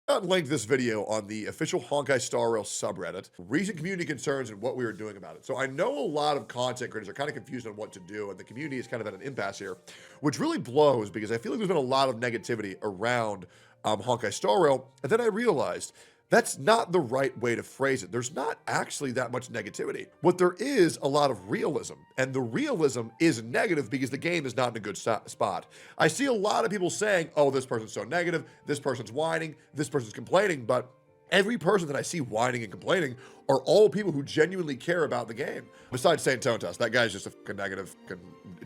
Linked this video on the official Honkai Star Rail subreddit, recent community concerns and what we were doing about it. So I know a lot of content creators are kind of confused on what to do, and the community is kind of at an impasse here, which really blows because I feel like there's been a lot of negativity around Honkai Star Rail, and then I realized that's not the right way to phrase it. There's not actually that much negativity. What there is a lot of realism, and the realism is negative because the game is not in a good spot. I see a lot of people saying, oh, this person's so negative, this person's whining, this person's complaining, but every person that I see whining and complaining are all people who genuinely care about the game. Besides Saint Tontas, that guy's just a fucking negative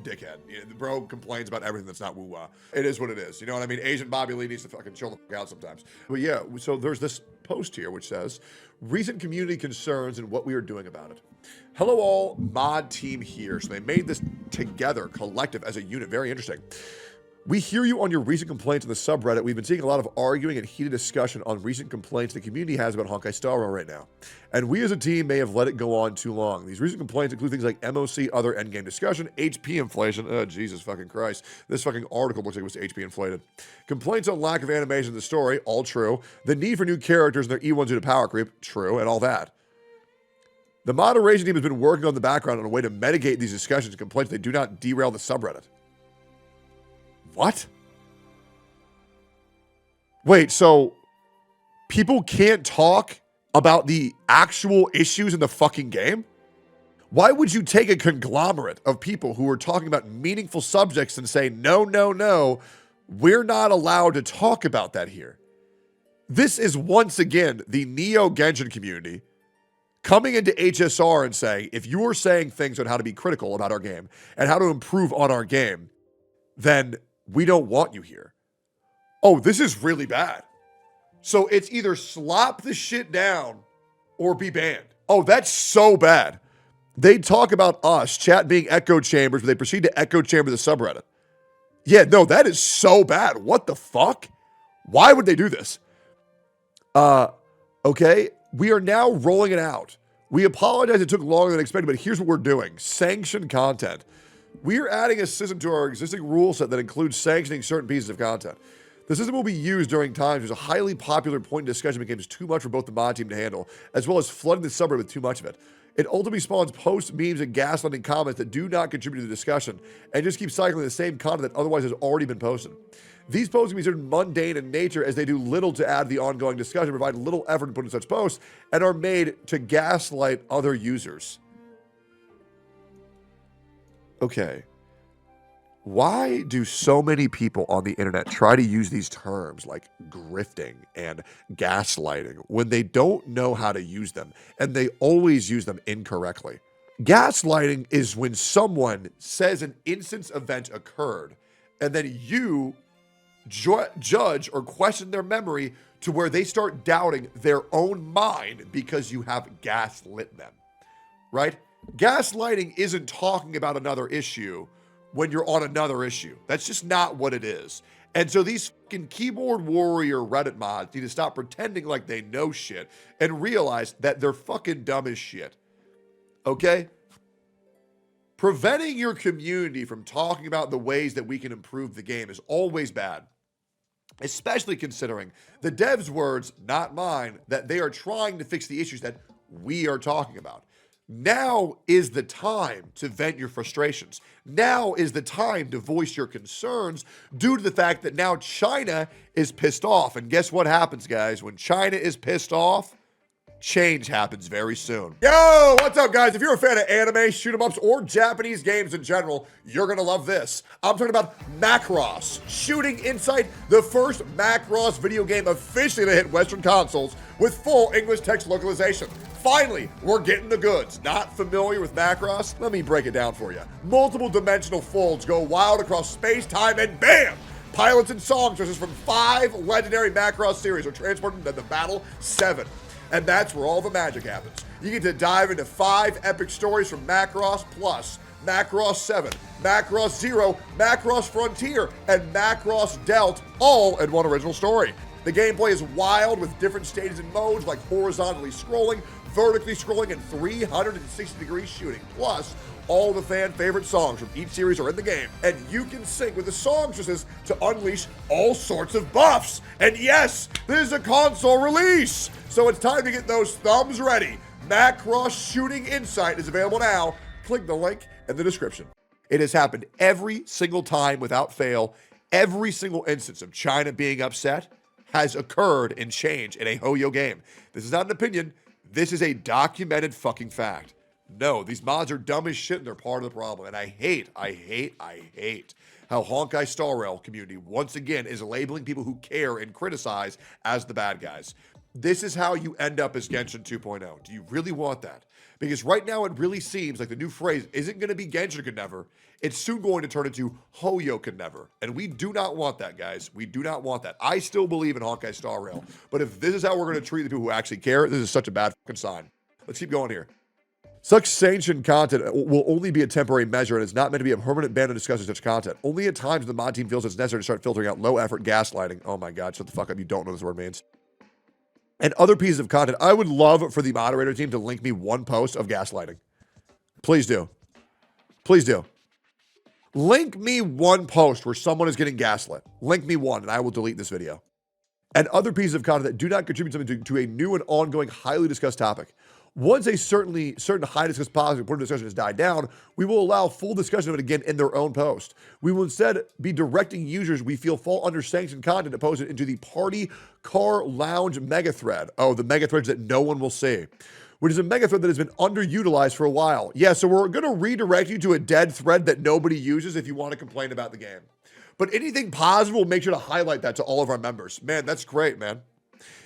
dickhead. The bro complains about everything that's not woo-wah. It is what it is. You know what I mean? Asian Bobby Lee needs to fucking chill the fuck out sometimes. But yeah, so there's this post here which says, recent community concerns and what we are doing about it. Hello all, mod team here. So they made this together, collective, as a unit. Very interesting. We hear you on your recent complaints in the subreddit. We've been seeing a lot of arguing and heated discussion on recent complaints the community has about Honkai Star Rail right now. And we as a team may have let it go on too long. These recent complaints include things like MOC, other endgame discussion, HP inflation. Oh, Jesus fucking Christ. This fucking article looks like it was HP inflated. Complaints on lack of animation in the story, all true. The need for new characters and their E1s due to power creep, true, and all that. The moderation team has been working on the background on a way to mitigate these discussions and complaints. They do not derail the subreddit. What? Wait, so people can't talk about the actual issues in the fucking game? Why would you take a conglomerate of people who are talking about meaningful subjects and say, no, no, no, we're not allowed to talk about that here? This is once again the Neo Genshin community coming into HSR and saying, if you are saying things on how to be critical about our game and how to improve on our game, then we don't want you here. Oh, this is really bad. So it's either slop the shit down or be banned. Oh, that's so bad. They talk about us, chat being echo chambers, but they proceed to echo chamber the subreddit. Yeah, no, that is so bad. What the fuck? Why would they do this? Okay, we are now rolling it out. We apologize it took longer than expected, but here's what we're doing. Sanctioned content. We are adding a system to our existing rule set that includes sanctioning certain pieces of content. The system will be used during times there's a highly popular point in discussion becomes too much for both the mod team to handle, as well as flooding the subreddit with too much of it. It ultimately spawns posts, memes, and gaslighting comments that do not contribute to the discussion, and just keep cycling the same content that otherwise has already been posted. These posts can be considered mundane in nature as they do little to add to the ongoing discussion, provide little effort to put in such posts, and are made to gaslight other users. Okay. Why do so many people on the internet try to use these terms like grifting and gaslighting when they don't know how to use them, and they always use them incorrectly? Gaslighting is when someone says an instance event occurred, and then you judge or question their memory to where they start doubting their own mind because you have gaslit them, right? Gaslighting isn't talking about another issue when you're on another issue. That's just not what it is. And so these fucking keyboard warrior Reddit mods need to stop pretending like they know shit and realize that they're fucking dumb as shit. Okay? Preventing your community from talking about the ways that we can improve the game is always bad. Especially considering the devs' words, not mine, that they are trying to fix the issues that we are talking about. Now is the time to vent your frustrations. Now is the time to voice your concerns due to the fact that now China is pissed off. And guess what happens, guys? When China is pissed off, change happens very soon. Yo, what's up, guys? If you're a fan of anime, shoot 'em ups, or Japanese games in general, you're gonna love this. I'm talking about Macross Shooting Insight, the first Macross video game officially to hit Western consoles with full English text localization. Finally, we're getting the goods. Not familiar with Macross? Let me break it down for you. Multiple dimensional folds go wild across space, time, and BAM! Pilots and song choices from 5 legendary Macross series are transported into the Battle 7. And that's where all the magic happens. You get to dive into 5 epic stories from Macross Plus, Macross 7, Macross Zero, Macross Frontier, and Macross Dealt, all in one original story. The gameplay is wild with different stages and modes like horizontally scrolling, vertically scrolling, and 360-degree shooting. Plus, all the fan favorite songs from each series are in the game, and you can sync with the songstresses to unleash all sorts of buffs. And yes, this is a console release, so it's time to get those thumbs ready. Macross Shooting Insight is available now. Click the link in the description. It has happened every single time without fail. Every single instance of China being upset has occurred and changed in a HoYo game. This is not an opinion. This is a documented fucking fact. No, these mods are dumb as shit and they're part of the problem. And I hate how Honkai Star Rail community once again is labeling people who care and criticize as the bad guys. This is how you end up as Genshin 2.0. Do you really want that? Because right now it really seems like the new phrase isn't going to be Genshin could never. It's soon going to turn into HoYo could never. And we do not want that, guys. We do not want that. I still believe in Honkai Star Rail. But if this is how we're going to treat the people who actually care, this is such a bad fucking sign. Let's keep going here. Such sanctioned content will only be a temporary measure and is not meant to be a permanent ban on discussing such content. Only at times the mod team feels it's necessary to start filtering out low-effort gaslighting. Oh my god, shut the fuck up. You don't know what this word means. And other pieces of content. I would love for the moderator team to link me one post of gaslighting. Please do. Please do. Link me one post where someone is getting gaslit. Link me one and I will delete this video. And other pieces of content that do not contribute something to a new and ongoing, highly discussed topic. Once a certain high discussed positive important discussion has died down, we will allow full discussion of it again in their own post. We will instead be directing users we feel fall under sanctioned content to post it into the party car lounge mega thread. Oh, the mega threads that no one will see, which is a mega thread that has been underutilized for a while. Yeah, so we're going to redirect you to a dead thread that nobody uses if you want to complain about the game. But anything positive, we'll make sure to highlight that to all of our members. Man, that's great, man.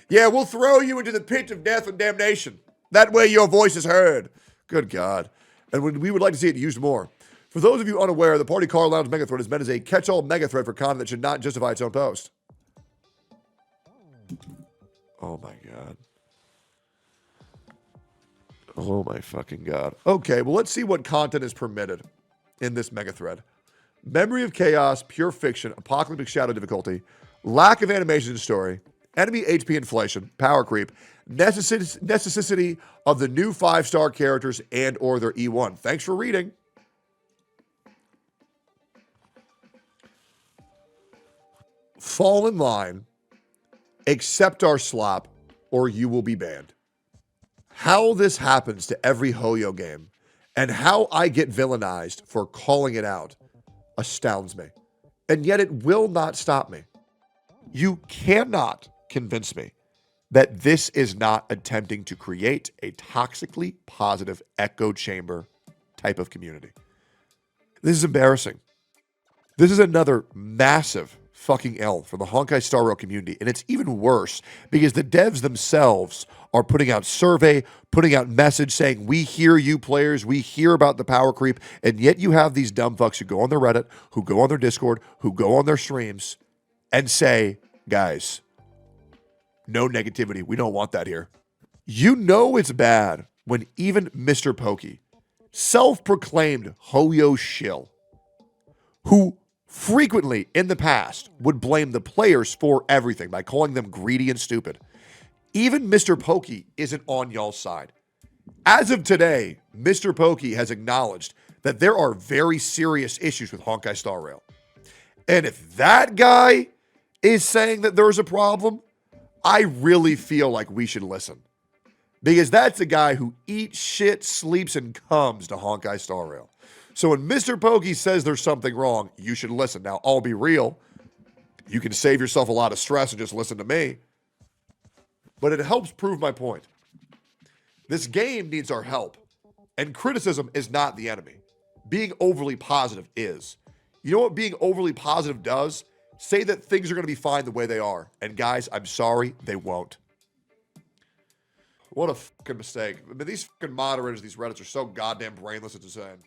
Yeah, we'll throw you into the pit of death and damnation. That way your voice is heard. Good God. And we would like to see it used more. For those of you unaware, the Party Car Lounge Megathread is meant as a catch-all megathread for content that should not justify its own post. Oh my God. Oh my fucking God. Okay, well let's see what content is permitted in this megathread. Memory of chaos, pure fiction, apocalyptic shadow difficulty, lack of animation and story, enemy HP inflation, power creep, necessity of the new 5-star characters and or their E1. Thanks for reading. Fall in line, accept our slop, or you will be banned. How this happens to every HoYo game and how I get villainized for calling it out astounds me. And yet it will not stop me. You cannot convince me that this is not attempting to create a toxically positive echo chamber type of community. This is embarrassing. This is another massive fucking L for the Honkai Star Rail community. And it's even worse because the devs themselves are putting out survey, putting out message saying, we hear you players, we hear about the power creep. And yet you have these dumb fucks who go on their Reddit, who go on their Discord, who go on their streams and say, guys, no negativity. We don't want that here. You know it's bad when even Mr. Pokey, self-proclaimed HoYo shill, who frequently in the past would blame the players for everything by calling them greedy and stupid. Even Mr. Pokey isn't on y'all's side. As of today, Mr. Pokey has acknowledged that there are very serious issues with Honkai Star Rail. And if that guy is saying that there's a problem, I really feel like we should listen. Because that's a guy who eats shit, sleeps, and comes to Honkai Star Rail. So when Mr. Pokey says there's something wrong, you should listen. Now, I'll be real. You can save yourself a lot of stress and just listen to me. But it helps prove my point. This game needs our help. And criticism is not the enemy. Being overly positive is. You know what being overly positive does? Say that things are going to be fine the way they are. And guys, I'm sorry, they won't. What a fucking mistake. I mean, these fucking moderators, these Reddits are so goddamn brainless, it's insane.